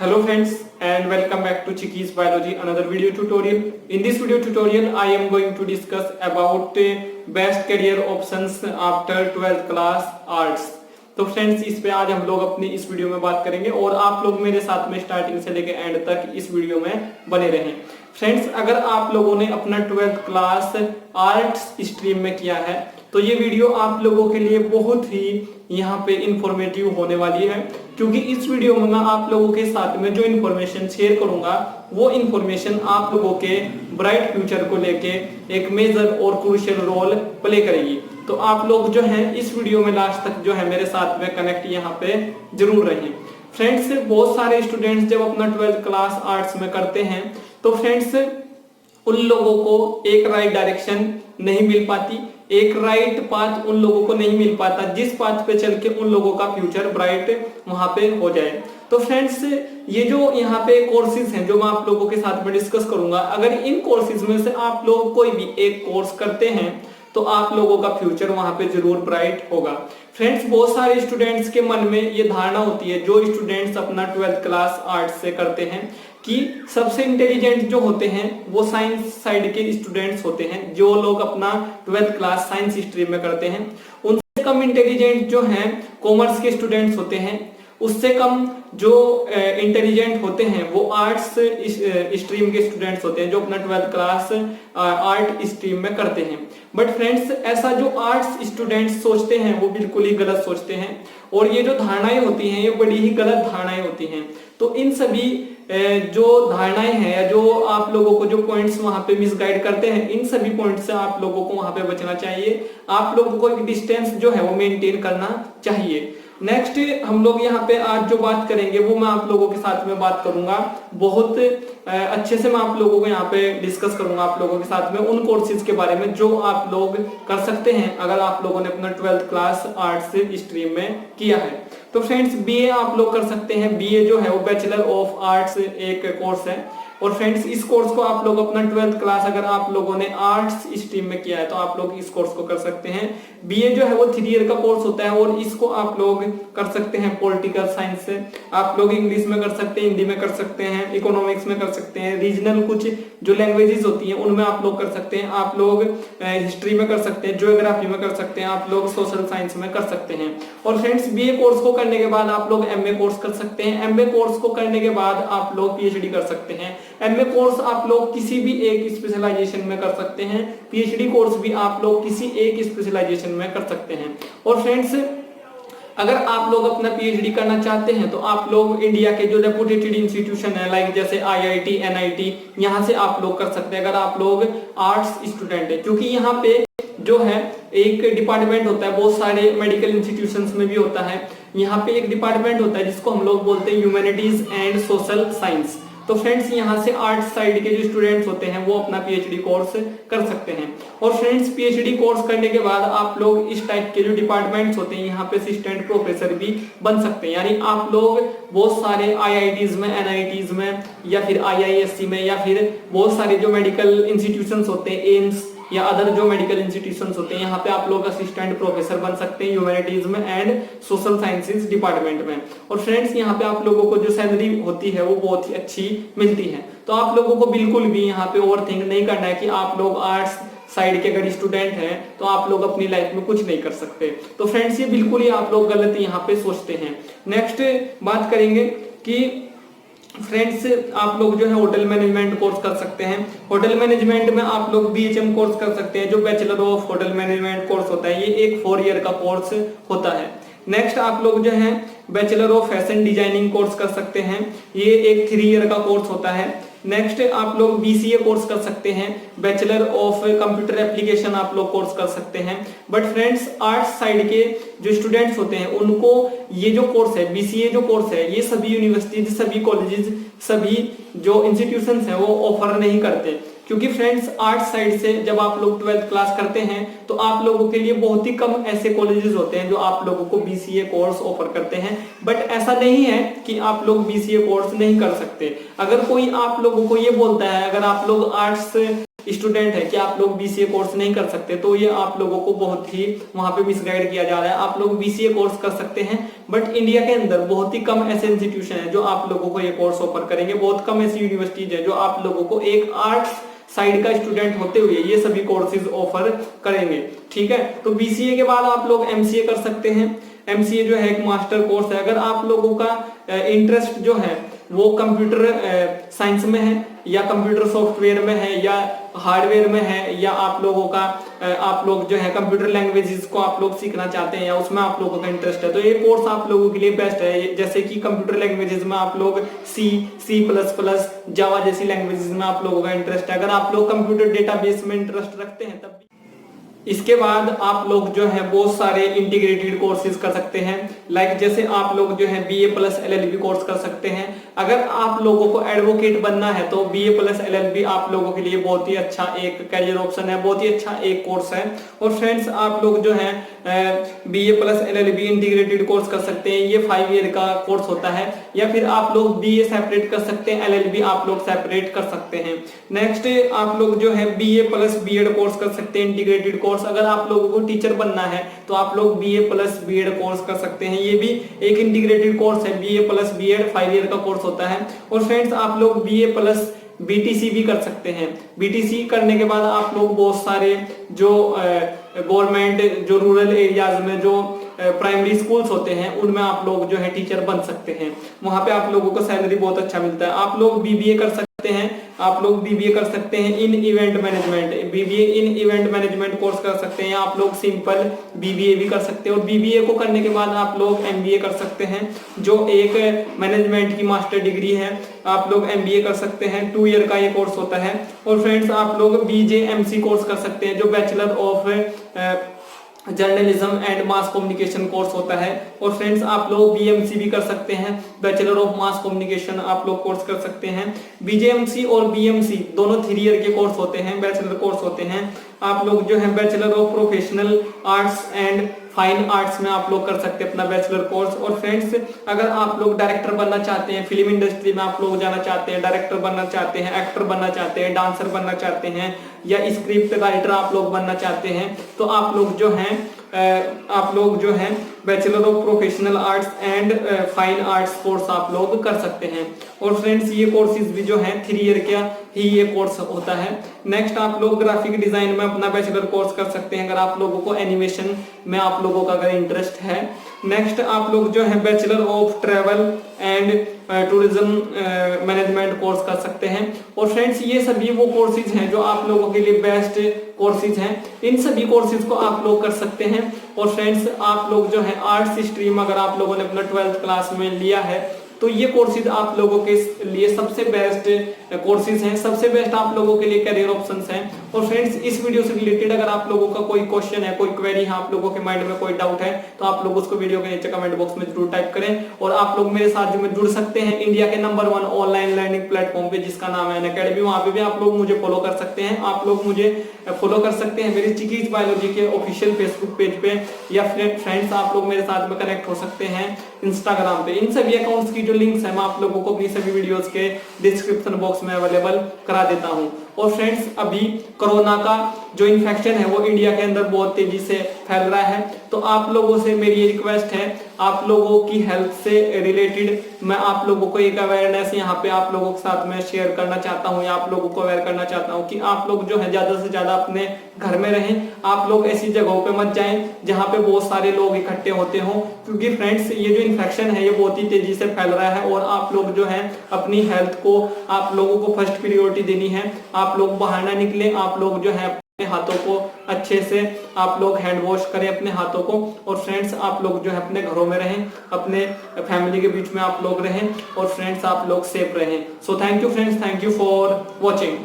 Hello friends and welcome back to Chiki's Biology, another video tutorial. In this video tutorial I am going to discuss about best career options after 12th class arts. तो friends इस पे आज हम लोग अपनी इस video में बात करेंगे और आप लोग मेरे साथ में स्टार्टिंग से लेकर एंड तक इस वीडियो में बने रहें। फ्रेंड्स अगर आप लोगों ने अपना 12th क्लास आर्ट्स स्ट्रीम में किया है तो ये वीडियो आप लोगों के लिए बहुत ही यहाँ पे इंफॉर्मेटिव होने वाली है, क्योंकि इस वीडियो में मैं आप लोगों के साथ में जो इन्फॉर्मेशन शेयर करूंगा वो इन्फॉर्मेशन आप लोगों के ब्राइट फ्यूचर को लेके एक मेजर और क्रूशियल रोल प्ले करेगी। तो आप लोग जो है इस वीडियो में लास्ट तक जो है मेरे साथ में कनेक्ट यहाँ पे जरूर रहें। फ्रेंड्स बहुत सारे स्टूडेंट्स जब अपना 12th क्लास आर्ट्स में करते हैं तो फ्रेंड्स उन लोगों को एक राइट डायरेक्शन नहीं मिल पाती, एक राइट पाथ उन लोगों को नहीं मिल पाता जिस पाथ पे चल के उन लोगों का फ्यूचर ब्राइट वहां पे हो जाए। तो फ्रेंड्स ये जो यहाँ पे कोर्सेज हैं जो मैं आप लोगों के साथ में डिस्कस करूंगा, अगर इन कोर्सेज में से आप लोग कोई भी एक कोर्स करते हैं तो आप लोगों का फ्यूचर वहां पे जरूर ब्राइट होगा। फ्रेंड्स बहुत सारे स्टूडेंट्स के मन में ये धारणा होती है, जो स्टूडेंट्स अपना 12th क्लास आर्ट्स से करते हैं, कि सबसे इंटेलिजेंट जो होते हैं वो साइंस साइड के स्टूडेंट्स होते हैं। जो लोग अपना 12th क्लास साइंस स्ट्रीम में करते हैं उनसे कम इंटेलिजेंट जो हैं कॉमर्स के स्टूडेंट्स होते हैं, उससे कम जो इंटेलिजेंट होते हैं वो आर्ट्स स्ट्रीम के स्टूडेंट्स होते हैं जो अपना 12th क्लास आर्ट स्ट्रीम में करते हैं। बट फ्रेंड्स ऐसा जो आर्ट्स स्टूडेंट्स सोचते हैं वो बिल्कुल ही गलत सोचते हैं और ये जो धारणाएं होती हैं ये बड़ी ही गलत धारणाएं होती हैं। तो इन सभी जो धारणाएं हैं या जो आप लोगों को जो पॉइंट्स वहां पे मिसगाइड करते हैं, इन सभी पॉइंट्स से आप लोगों को वहां पे बचना चाहिए। आप लोगों को एक डिस्टेंस जो है वो मेंटेन करना चाहिए। नेक्स्ट हम लोग यहाँ पे आज जो बात करेंगे वो मैं आप लोगों के साथ में बात करूंगा, बहुत अच्छे से मैं आप लोगों को यहाँ पे डिस्कस करूंगा आप लोगों के साथ में उन कोर्सेज के बारे में जो आप लोग कर सकते हैं अगर आप लोगों ने अपना 12th क्लास आर्ट्स स्ट्रीम में किया है। तो फ्रेंड्स बीए आप लोग कर सकते हैं। बीए जो है वो बैचलर ऑफ आर्ट्स एक कोर्स है और फ्रेंड्स इस कोर्स को आप लोग अपना 12th क्लास अगर आप लोगों ने आर्ट्स स्ट्रीम में किया है तो आप लोग इस कोर्स को कर सकते हैं। बीए जो है वो 3 ईयर का कोर्स होता है और इसको आप लोग कर सकते हैं पॉलिटिकल साइंस से। आप लोग इंग्लिश में कर सकते हैं, हिंदी में कर सकते हैं, इकोनॉमिक्स में कर सकते हैं, रीजनल कुछ जो लैंग्वेजेस होती हैं उनमें आप लोग कर सकते हैं, आप लोग हिस्ट्री में कर सकते हैं, ज्योग्राफी में कर सकते हैं, आप लोग सोशल साइंस में कर सकते हैं। और फ्रेंड्स बीए कोर्स को करने के बाद आप लोग एमए कोर्स कर सकते हैं। एमए कोर्स को करने के बाद आप लोग पीएचडी कर सकते हैं। एमए कोर्स आप लोग किसी भी एक स्पेशलाइजेशन में कर सकते हैं, पीएचडी कोर्स भी आप लोग किसी एक स्पेशलाइजेशन में कर सकते हैं। और फ्रेंड्स अगर आप लोग अपना पीएचडी करना चाहते हैं तो आप लोग इंडिया के जो रेपुटेटेड इंस्टीट्यूशन है लाइक जैसे आईआईटी, एनआईटी, यहाँ से आप लोग कर सकते हैं अगर आप लोग आर्ट्स स्टूडेंट है, क्योंकि यहाँ पे जो है एक डिपार्टमेंट होता है, बहुत सारे मेडिकल इंस्टीट्यूशंस में भी होता है, यहाँ पे एक डिपार्टमेंट होता है जिसको हम लोग बोलते हैं ह्यूमैनिटीज एंड सोशल साइंस। तो फ्रेंड्स यहाँ से आर्ट साइड के जो स्टूडेंट्स होते हैं वो अपना पीएचडी कोर्स कर सकते हैं। और फ्रेंड्स पीएचडी कोर्स करने के बाद आप लोग इस टाइप के जो डिपार्टमेंट्स होते हैं यहाँ पे असिस्टेंट प्रोफेसर भी बन सकते हैं, यानी आप लोग बहुत सारे आईआईटीज में, एनआईटीज में या फिर आईआईएससी में या फिर बहुत सारे जो मेडिकल इंस्टीट्यूशंस होते हैं, एम्स या अदर जो मेडिकल इंस्टीट्यूशंस होते हैं, यहाँ पे आप लोग असिस्टेंट प्रोफेसर बन सकते हैं ह्यूमैनिटीज में एंड सोशल साइंसेज डिपार्टमेंट में। और फ्रेंड्स यहाँ पे आप लोगों को जो सैलरी होती है वो बहुत ही अच्छी मिलती है। तो आप लोगों को बिल्कुल भी यहाँ पे ओवरथिंक नहीं करना है कि आप लोग आर्ट्स साइड के अगर स्टूडेंट हैं तो आप लोग अपनी लाइफ में कुछ नहीं कर सकते। तो फ्रेंड्स ये बिल्कुल ही आप लोग गलत यहाँ पे सोचते हैं। नेक्स्ट बात करेंगे कि फ्रेंड्स आप लोग जो है होटल मैनेजमेंट कोर्स कर सकते हैं। होटल मैनेजमेंट में आप लोग बीएचएम कोर्स कर सकते हैं जो bachelor of hotel management course होता है, ये एक 4 ईयर का कोर्स होता है। नेक्स्ट आप लोग जो है bachelor of fashion designing course कर सकते हैं, ये एक 3 ईयर का कोर्स होता है। नेक्स्ट आप लोग बीसीए कोर्स कर सकते हैं, बैचलर ऑफ कंप्यूटर एप्लीकेशन आप लोग कोर्स कर सकते हैं। बट फ्रेंड्स आर्ट्स साइड के जो स्टूडेंट्स होते हैं उनको ये जो कोर्स है बीसीए जो कोर्स है ये सभी यूनिवर्सिटीज, सभी कॉलेजेस, सभी जो इंस्टीट्यूशंस हैं वो ऑफर नहीं करते, क्योंकि फ्रेंड्स आर्ट्स साइड से जब आप लोग 12th क्लास करते हैं तो आप लोगों के लिए बहुत ही कम ऐसे कॉलेजेस होते हैं जो आप लोगों को बीसीए कोर्स ऑफर करते हैं। बट ऐसा नहीं है कि आप लोग बीसीए कोर्स नहीं कर सकते। अगर कोई आप लोगों को ये बोलता है अगर आप लोग आर्ट्स स्टूडेंट है कि आप लोग बीसीए कोर्स नहीं कर सकते, तो ये आप लोगों को बहुत ही वहां पे मिसगाइड किया जा रहा है। आप लोग बीसीए कोर्स कर सकते हैं, बट इंडिया के अंदर बहुत ही कम ऐसे इंस्टीट्यूशन है जो आप लोगों को ये कोर्स ऑफर करेंगे। बहुत कम ऐसी यूनिवर्सिटीज है जो आप लोगों को एक आर्ट्स साइड का स्टूडेंट होते हुए ये सभी कोर्सेज ऑफर करेंगे। ठीक है, तो बीसीए के बाद आप लोग एमसीए कर सकते हैं। एमसीए जो है एक मास्टर कोर्स है। अगर आप लोगों का इंटरेस्ट जो है वो कंप्यूटर साइंस में है या कंप्यूटर सॉफ्टवेयर में है या हार्डवेयर में है, या आप लोगों का आप लोग जो है कंप्यूटर लैंग्वेजेस को आप लोग सीखना चाहते हैं या उसमें आप लोगों का इंटरेस्ट है, तो ये कोर्स आप लोगों के लिए बेस्ट है। जैसे कि कंप्यूटर लैंग्वेजेस में आप लोग C++, जावा जैसी लैंग्वेजेस में आप लोगों का इंटरेस्ट है। अगर आप लोग कंप्यूटर डेटाबेस में इंटरेस्ट रखते हैं तब इसके बाद आप लोग जो है बहुत सारे इंटीग्रेटेड कोर्सेज कर सकते हैं। लाइक जैसे आप लोग जो है BA प्लस LLB कोर्स कर सकते हैं। अगर आप लोगों को एडवोकेट बनना है तो BA प्लस LLB आप लोगों के लिए बहुत ही अच्छा एक कैरियर ऑप्शन है, बहुत ही अच्छा एक कोर्स है। और फ्रेंड्स आप लोग जो है BA plus LLB integrated course कर सकते हैं, ये 5 ईयर का कोर्स होता है। या फिर आप लोग BA सेपरेट कर सकते हैं, LLB आप लोग सेपरेट कर सकते हैं। नेक्स्ट आप लोग जो है BA प्लस BEd कोर्स कर सकते हैं, इंटीग्रेटेड कोर्स। अगर आप लोगों को टीचर बनना है तो आप लोग BA प्लस BEd कोर्स कर सकते हैं, ये भी एक इंटीग्रेटेड कोर्स है। BA प्लस BEd 5 ईयर का कोर्स होता है। और फ्रेंड्स आप लोग BA प्लस BTC भी कर सकते हैं। BTC करने के बाद आप लोग बहुत सारे जो गवर्नमेंट जो रूरल एरियाज में जो प्राइमरी स्कूल्स होते हैं उनमें आप लोग जो है टीचर बन सकते हैं। वहां पे आप लोगों को सैलरी बहुत अच्छा मिलता है। आप लोग BBA कर सकते हैं, आप लोग BBA कर सकते हैं इन इवेंट मैनेजमेंट, BBA इन इवेंट मैनेजमेंट कोर्स कर सकते हैं। आप लोग सिंपल BBA भी कर सकते हैं। और BBA को करने के बाद आप लोग MBA कर सकते हैं जो एक मैनेजमेंट की मास्टर डिग्री है। आप लोग MBA कर सकते हैं, 2 ईयर का ये कोर्स होता है। और फ्रेंड्स आप लोग BJMC कोर्स कर सकते हैं जो bachelor of journalism and mass communication course होता है। और फ्रेंड्स आप लोग BMC भी कर सकते हैं, बैचलर ऑफ मास कम्युनिकेशन आप लोग कोर्स कर सकते हैं। BJMC और BMC दोनों 3 ईयर के कोर्स होते हैं, बैचलर कोर्स होते हैं। आप लोग जो है bachelor of professional arts and fine arts में आप लोग कर सकते हैं अपना बैचलर कोर्स। और फ्रेंड्स अगर आप लोग डायरेक्टर बनना चाहते हैं, फिल्म इंडस्ट्री में आप लोग जाना चाहते हैं, डायरेक्टर बनना चाहते हैं, एक्टर बनना चाहते हैं, डांसर बनना चाहते हैं या स्क्रिप्ट राइटर आप लोग बनना चाहते हैं, तो आप लोग जो है bachelor of professional arts and fine arts course आप लोग कर सकते हैं। और फ्रेंड्स ये कोर्सेज भी जो है 3 ईयर का ही ये कोर्स होता है। नेक्स्ट आप लोग ग्राफिक डिजाइन में अपना बैचलर कोर्स कर सकते हैं अगर आप लोगों को एनिमेशन में आप लोगों का अगर इंटरेस्ट है। नेक्स्ट आप लोग जो है bachelor of travel and tourism management course कर सकते हैं। और फ्रेंड्स ये सभी वो कोर्सेज हैं जो आप लोगों के लिए बेस्ट कोर्सेज हैं। इन सभी कोर्सेज को आप लोग कर सकते हैं। और फ्रेंड्स आप लोग जो है आर्ट्स स्ट्रीम अगर आप लोगों ने अपना 12th क्लास में लिया है तो ये कोर्सेज आप लोगों के लिए सबसे बेस्ट कोर्सेज हैं, सबसे बेस्ट आप लोगों के लिए करियर ऑप्शंस हैं। और फ्रेंड्स इस वीडियो से रिलेटेड अगर आप लोगों का कोई क्वेश्चन है, कोई क्वेरी है, आप लोगों के माइंड में कोई डाउट है तो आप लोग उसको वीडियो के नीचे कमेंट बॉक्स में जरूर टाइप करें। और आप लोग मेरे साथ जो जुड़ सकते हैं इंडिया के नंबर 1 ऑनलाइन लर्निंग प्लेटफॉर्म पे जिसका नाम है अनअकैडमी, वहां पे भी आप लोग मुझे फॉलो कर सकते हैं। आप लोग मुझे फॉलो कर सकते हैं मेरी चिकीज बायोलॉजी के ऑफिशियल फेसबुक पेज पे, या फ्रेंड्स आप लोग मेरे साथ में कनेक्ट हो सकते हैं इंस्टाग्राम पे। इन सभी अकाउंट्स की जो लिंक्स है मैं आप लोगों को अपनी सभी वीडियोस के डिस्क्रिप्शन बॉक्स में अवेलेबल करा देता हूं। और फ्रेंड्स अभी कोरोना का जो इन्फेक्शन है वो इंडिया के अंदर बहुत तेजी से फैल रहा है, तो आप लोगों से मेरी रिक्वेस्ट है, आप लोगों की हेल्थ से रिलेटेड मैं आप लोगों को एक अवेयरनेस यहाँ पे आप लोगों के साथ में शेयर करना चाहता हूँ या आप लोगों को अवेयर करना चाहता हूँ कि आप लोग जो है ज्यादा से ज्यादा अपने घर में रहें। आप लोग ऐसी जगहों पे मत जाएं जहाँ पे बहुत सारे लोग इकट्ठे होते हों, क्योंकि फ्रेंड्स ये जो इन्फेक्शन है ये बहुत ही तेजी से फैल रहा है। और आप लोग जो है अपनी हेल्थ को आप लोगों को फर्स्ट प्रायोरिटी देनी है। आप लोग बाहर ना निकले, आप लोग जो है अपने हाथों को अच्छे से आप लोग हैंड वॉश करें अपने हाथों को। और फ्रेंड्स आप लोग जो है अपने घरों में रहें, अपने फैमिली के बीच में आप लोग रहें। और फ्रेंड्स आप लोग सेफ रहें। So thank you friends, thank you for watching.